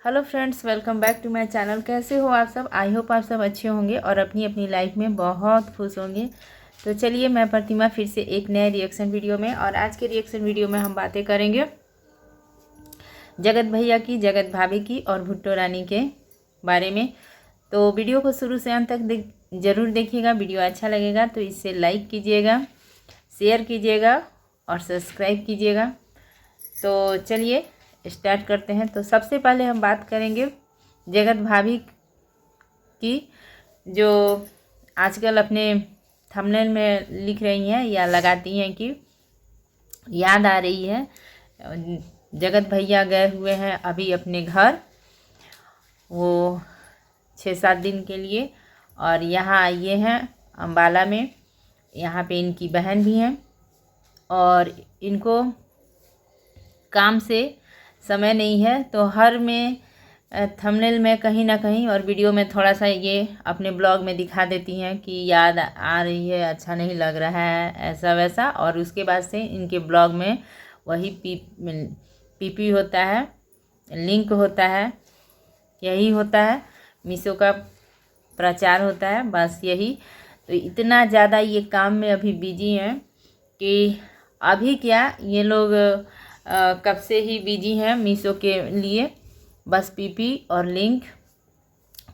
Hello friends, welcome back to my channel. कैसे हो आप सब? आई होप आप सब अच्छे होंगे और अपनी अपनी लाइफ में बहुत खुश होंगे। तो चलिए, मैं प्रतिमा फिर से एक नए रिएक्शन वीडियो में, और आज के रिएक्शन वीडियो में हम बातें करेंगे जगत भैया की, जगत भाभी की और भुट्टो रानी के बारे में। तो वीडियो को शुरू से अंत तक ज़रूर देखिएगा। वीडियो अच्छा लगेगा तो इसे लाइक कीजिएगा, शेयर कीजिएगा और सब्सक्राइब कीजिएगा। तो चलिए स्टार्ट करते हैं। तो सबसे पहले हम बात करेंगे जगत भाभी की, जो आजकल अपने थंबनेल में लिख रही हैं या लगाती हैं कि याद आ रही है। जगत भैया गए हुए हैं अभी अपने घर, वो 6-7 दिन के लिए, और यहाँ आए हैं अम्बाला में। यहाँ पे इनकी बहन भी हैं और इनको काम से समय नहीं है। तो हर में थंबनेल में कहीं ना कहीं और वीडियो में थोड़ा सा ये अपने ब्लॉग में दिखा देती हैं कि याद आ रही है, अच्छा नहीं लग रहा है, ऐसा वैसा। और उसके बाद से इनके ब्लॉग में वही पीपी होता है, लिंक होता है, यही होता है, मीशो का प्रचार होता है, बस यही। तो इतना ज़्यादा ये काम में अभी बिजी हैं कि अभी क्या ये लोग कब से ही बिजी हैं मीशो के लिए। बस पीपी और लिंक,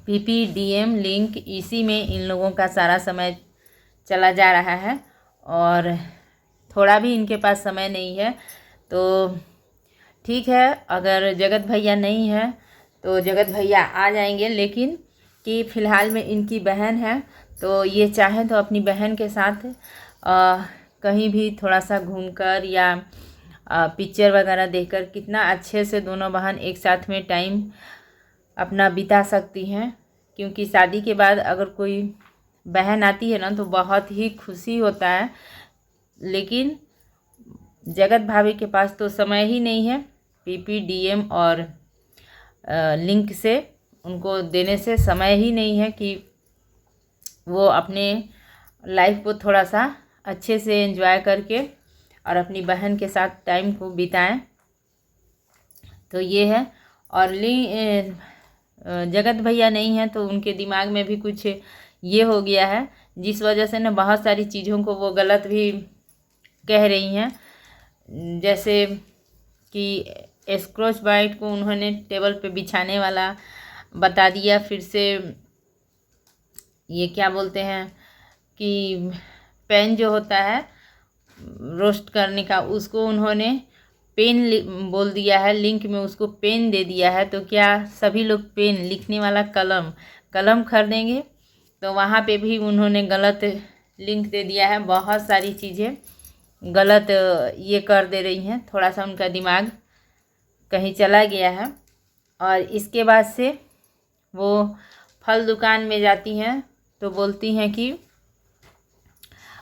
पीपी डीएम लिंक, इसी में इन लोगों का सारा समय चला जा रहा है और थोड़ा भी इनके पास समय नहीं है। तो ठीक है, अगर जगत भैया नहीं है तो जगत भैया आ जाएंगे, लेकिन कि फ़िलहाल में इनकी बहन है तो ये चाहें तो अपनी बहन के साथ कहीं भी थोड़ा सा घूमकर या पिक्चर वगैरह देखकर कितना अच्छे से दोनों बहन एक साथ में टाइम अपना बिता सकती हैं। क्योंकि शादी के बाद अगर कोई बहन आती है ना तो बहुत ही खुशी होता है, लेकिन जगत भाभी के पास तो समय ही नहीं है। पीपी डीएम और लिंक से उनको देने से समय ही नहीं है कि वो अपने लाइफ को थोड़ा सा अच्छे से एंजॉय करके और अपनी बहन के साथ टाइम को बिताएं। तो ये है। और जगत भैया नहीं है तो उनके दिमाग में भी कुछ ये हो गया है, जिस वजह से ना बहुत सारी चीज़ों को वो गलत भी कह रही हैं। जैसे कि स्क्रॉच बाइट को उन्होंने टेबल पे बिछाने वाला बता दिया, फिर से ये क्या बोलते हैं कि पेन जो होता है रोस्ट करने का, उसको उन्होंने पेन बोल दिया है, लिंक में उसको पेन दे दिया है। तो क्या सभी लोग पेन, लिखने वाला कलम खरीदेंगे? तो वहाँ पे भी उन्होंने गलत लिंक दे दिया है। बहुत सारी चीज़ें गलत ये कर दे रही हैं, थोड़ा सा उनका दिमाग कहीं चला गया है। और इसके बाद से वो फल दुकान में जाती हैं तो बोलती हैं कि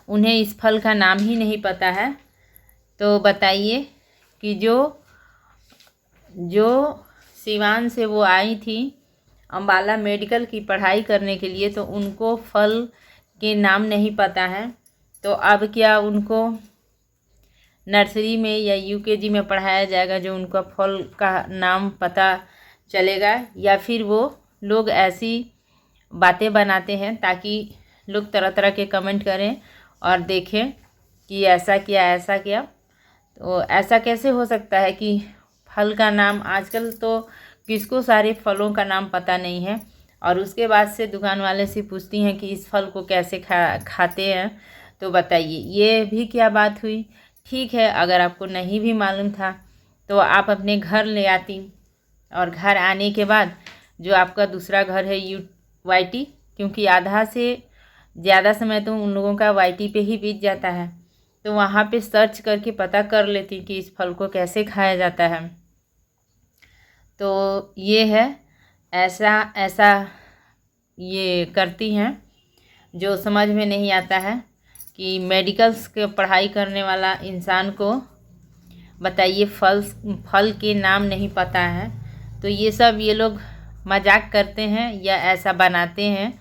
उन्हें इस फल का नाम ही नहीं पता है। तो बताइए कि जो सिवान से वो आई थी अम्बाला मेडिकल की पढ़ाई करने के लिए, तो उनको फल के नाम नहीं पता है। तो अब क्या उनको नर्सरी में या यूकेजी में पढ़ाया जाएगा जो उनका फल का नाम पता चलेगा? या फिर वो लोग ऐसी बातें बनाते हैं ताकि लोग तरह तरह के कमेंट करें और देखें कि ऐसा किया ऐसा किया। तो ऐसा कैसे हो सकता है कि फल का नाम, आजकल तो किसको सारे फलों का नाम पता नहीं है। और उसके बाद से दुकान वाले से पूछती हैं कि इस फल को कैसे खाते हैं। तो बताइए, ये भी क्या बात हुई? ठीक है, अगर आपको नहीं भी मालूम था तो आप अपने घर ले आती, और घर आने के बाद जो आपका दूसरा घर है वाईटी, क्योंकि आधा से ज़्यादा समय तो उन लोगों का वाईटी पे ही बीत जाता है, तो वहाँ पे सर्च करके पता कर लेती कि इस फल को कैसे खाया जाता है। तो ये है, ऐसा ये करती हैं जो समझ में नहीं आता है कि मेडिकल्स के पढ़ाई करने वाला इंसान को बताइए फल के नाम नहीं पता है। तो ये सब ये लोग मजाक करते हैं या ऐसा बनाते हैं,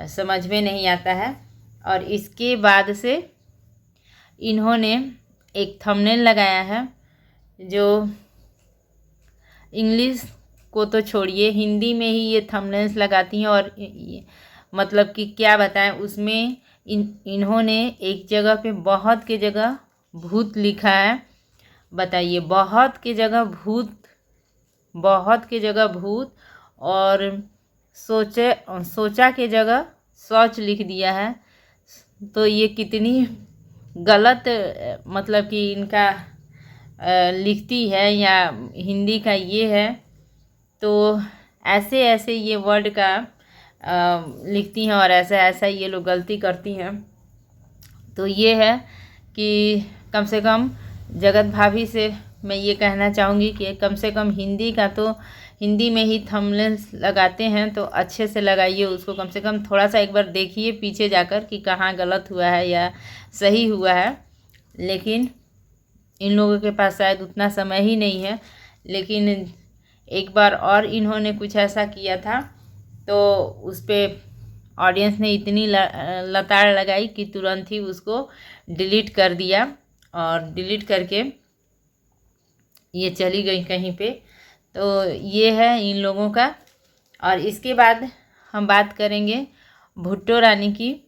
समझ में नहीं आता है। और इसके बाद से इन्होंने एक थंबनेल लगाया है जो इंग्लिश को तो छोड़िए, हिंदी में ही ये थंबनेल्स लगाती हैं। और मतलब कि क्या बताएं, उसमें इन्होंने एक जगह पे बहुत के जगह भूत लिखा है। बताइए, बहुत के जगह भूत, बहुत के जगह भूत, और सोचा के जगह सोच लिख दिया है। तो ये कितनी गलत मतलब कि इनका लिखती है, या हिंदी का ये है। तो ऐसे ऐसे ये वर्ड का लिखती हैं और ऐसा ऐसा ये लोग गलती करती हैं। तो ये है कि कम से कम जगत भाभी से मैं ये कहना चाहूँगी कि कम से कम हिंदी का तो हिंदी में ही थंबनेल्स लगाते हैं तो अच्छे से लगाइए उसको। कम से कम थोड़ा सा एक बार देखिए पीछे जाकर कि कहाँ गलत हुआ है या सही हुआ है। लेकिन इन लोगों के पास शायद उतना समय ही नहीं है। लेकिन एक बार और इन्होंने कुछ ऐसा किया था तो उस पर ऑडियंस ने इतनी लताड़ लगाई कि तुरंत ही उसको डिलीट कर दिया, और डिलीट करके ये चली गई कहीं पे। तो ये है इन लोगों का। और इसके बाद हम बात करेंगे भुट्टो रानी की।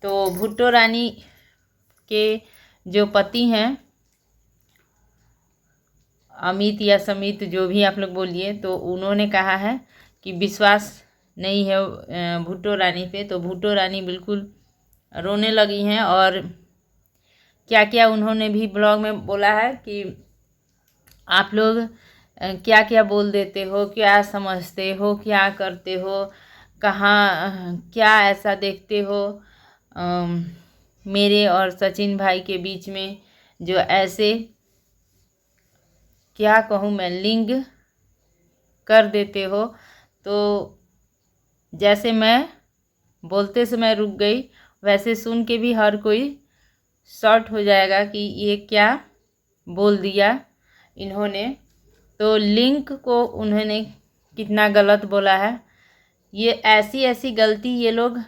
तो भुट्टो रानी के जो पति हैं, अमित या समित जो भी आप लोग बोलिए, तो उन्होंने कहा है कि विश्वास नहीं है भुट्टो रानी पे। तो भुट्टो रानी बिल्कुल रोने लगी हैं, और क्या क्या उन्होंने भी ब्लॉग में बोला है कि आप लोग क्या क्या बोल देते हो, क्या समझते हो, क्या करते हो, कहाँ क्या ऐसा देखते हो मेरे और सचिन भाई के बीच में, जो ऐसे क्या कहूँ मैं लिंग कर देते हो। तो जैसे मैं बोलते समय रुक गई, वैसे सुन के भी हर कोई शॉर्ट हो जाएगा कि ये क्या बोल दिया इन्होंने। तो लिंक को उन्होंने कितना गलत बोला है। ये ऐसी ऐसी गलती ये लोग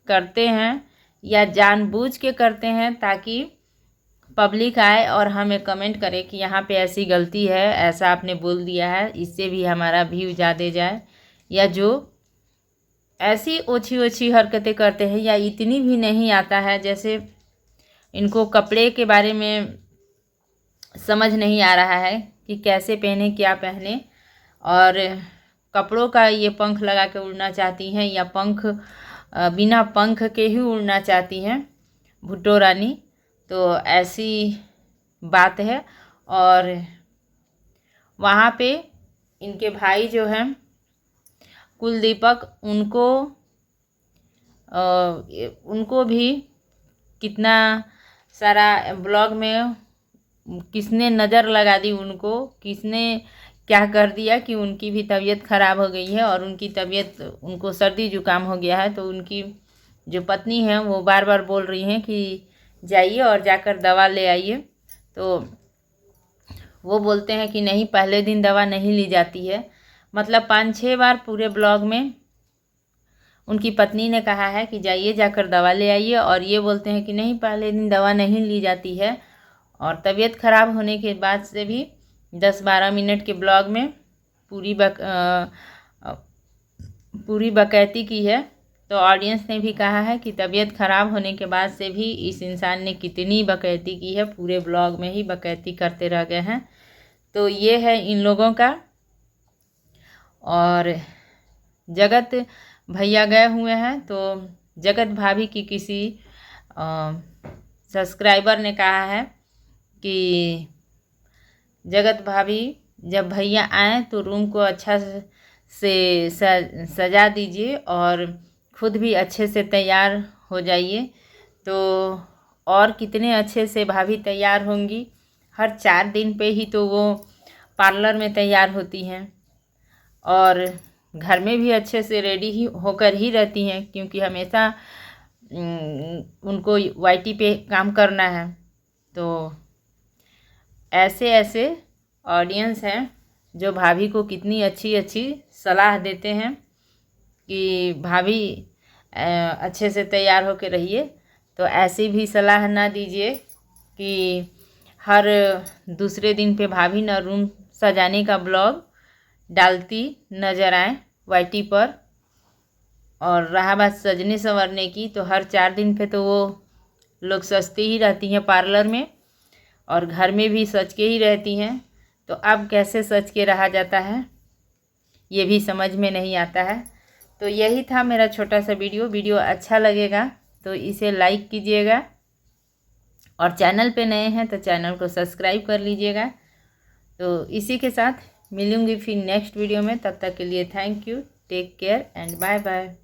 करते हैं या जानबूझ के करते हैं ताकि पब्लिक आए और हमें कमेंट करे कि यहाँ पे ऐसी गलती है, ऐसा आपने बोल दिया है, इससे भी हमारा व्यू ज़्यादा जाए। या जो ऐसी ओछी ओछी हरकतें करते हैं, या इतनी भी नहीं आता है, जैसे इनको कपड़े के बारे में समझ नहीं आ रहा है कि कैसे पहने, क्या पहने, और कपड़ों का ये पंख लगा के उड़ना चाहती हैं, या पंख बिना पंख के ही उड़ना चाहती हैं भुट्टो रानी। तो ऐसी बात है। और वहाँ पे इनके भाई जो हैं कुलदीपक, उनको भी कितना सारा ब्लॉग में किसने नज़र लगा दी, उनको किसने क्या कर दिया कि उनकी भी तबीयत ख़राब हो गई है, और उनकी तबीयत, उनको सर्दी जुकाम हो गया है। तो उनकी जो पत्नी है वो बार बार बोल रही हैं कि जाइए और जाकर दवा ले आइए। तो वो बोलते हैं कि नहीं, पहले दिन दवा नहीं ली जाती है। मतलब 5-6 बार पूरे ब्लॉग में उनकी पत्नी ने कहा है कि जाइए जाकर दवा ले आइए, और ये बोलते हैं कि नहीं, पहले दिन दवा नहीं ली जाती है। और तबीयत ख़राब होने के बाद से भी 10-12 मिनट के ब्लॉग में पूरी बकैती की है। तो ऑडियंस ने भी कहा है कि तबीयत ख़राब होने के बाद से भी इस इंसान ने कितनी बकैती की है, पूरे ब्लॉग में ही बकैती करते रह गए हैं। तो ये है इन लोगों का। और जगत भैया गए हुए हैं, तो जगत भाभी की किसी सब्सक्राइबर ने कहा है कि जगत भाभी जब भैया आए तो रूम को अच्छा से सजा दीजिए और खुद भी अच्छे से तैयार हो जाइए। तो और कितने अच्छे से भाभी तैयार होंगी, हर 4 दिन पे ही तो वो पार्लर में तैयार होती हैं, और घर में भी अच्छे से रेडी ही होकर ही रहती हैं, क्योंकि हमेशा उनको वाईटी पे काम करना है। तो ऐसे ऐसे ऑडियंस हैं जो भाभी को कितनी अच्छी अच्छी सलाह देते हैं कि भाभी अच्छे से तैयार होकर रहिए। तो ऐसी भी सलाह ना दीजिए कि हर दूसरे दिन पे भाभी ना रूम सजाने का ब्लॉग डालती नज़र आए वाईटी पर। और रहा बात सजने संवरने की, तो हर 4 दिन पे तो वो लोग सजती ही रहती हैं पार्लर में, और घर में भी सज के ही रहती हैं। तो अब कैसे सज के रहा जाता है ये भी समझ में नहीं आता है। तो यही था मेरा छोटा सा वीडियो अच्छा लगेगा तो इसे लाइक कीजिएगा, और चैनल पे नए हैं तो चैनल को सब्सक्राइब कर लीजिएगा। तो इसी के साथ मिलूंगी फिर नेक्स्ट वीडियो में। तब तक के लिए thank you, take care and bye bye.